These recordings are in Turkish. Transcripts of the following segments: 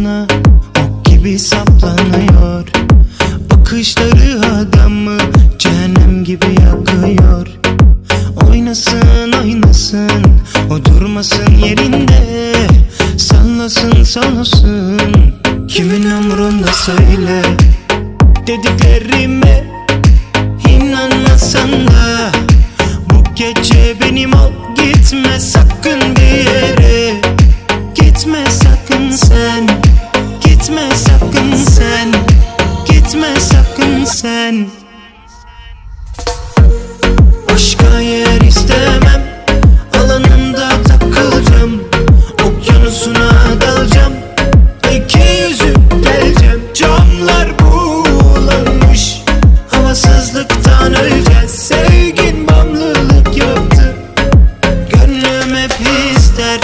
sana ok gibi saplanıyor. Bakışları adamı cehennem gibi yakıyor. Oynasın oynasın, o durmasın yerinde. Sallasın sallasın, kimin umrunda söyle. Dediklerime inanmasan da bu gece benim ol. Gitme sakın bir yere, gitme sakın sen, gitme sakın sen, gitme sakın sen. Başka yer istemem, alanında takılacağım. Okyanusuna dalacağım, iki yüzüp geleceğim. Camlar bulanmış, havasızlıktan öleceğiz. Sevgin bağımlılık yaptı, gönlüm hep ister.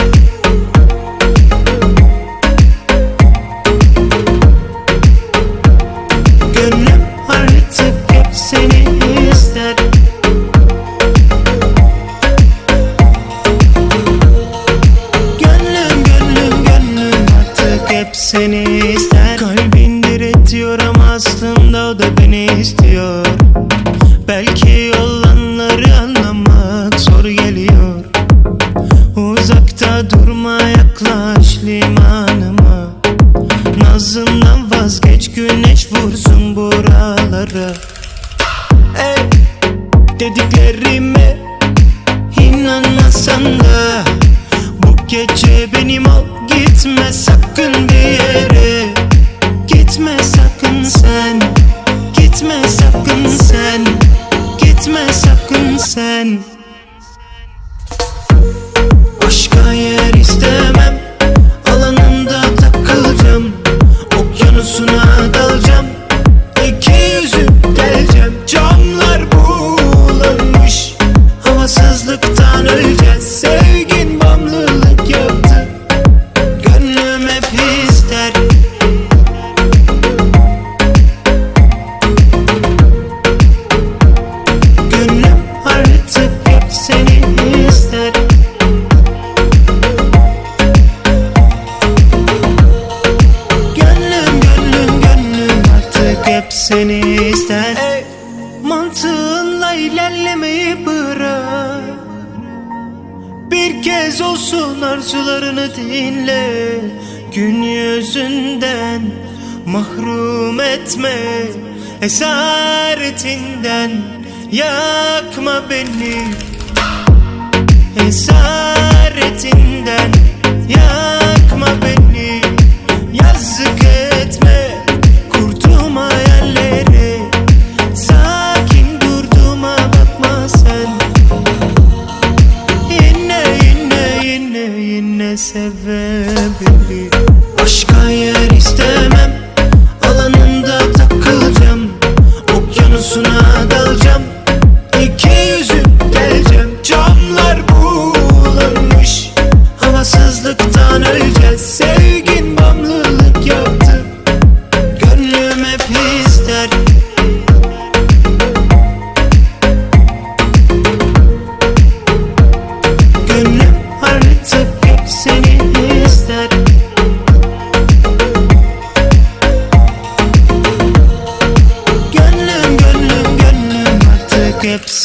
Gönlüm artık hep seni ister. Hep seni ister. Kalbin diretiyor ama aslında o da beni istiyor. Belki olanları anlamak zor geliyor. Uzakta durma, yaklaş limanıma. Nazından vazgeç, güneş vursun buralara. Ey, dediklerime inanmasan da bu gece benim ol. Gitme sakın bir yere, gitme sakın sen, gitme sakın sen, gitme sakın sen. Başka yer istemem, alanında takılacağım. Okyanusuna dalacağım, iki yüzüp geleceğim. Camlar bulanmış, havasızlıktan öleceğiz. Sevgin bağımlılık yaptı, gönlüm hep ister. Gönlüm artık hep seni ister. Gönlüm artık hep seni ister. Ey, mantığınla ilerlemeyi bırak. Bir kez olsun arzularını dinle. Gün yüzünden mahrum etme, esaretinden yakma beni. Esaretinden yakma beni. Yazık etme kurduğum hayalleri. Sakin durduğuma bakma sen. Yine sevebilir. Başka yer istemem, alanında takılacağım. Okyanusuna dalacağım, iki yüzüp geleceğim. Camlar bulanmış, havasızlıktan öleceğiz. Sevgin bağımlılık yaptı, gönlüm hep ister. Gönlüm artık hep seni ister. Gönlüm artık hep seni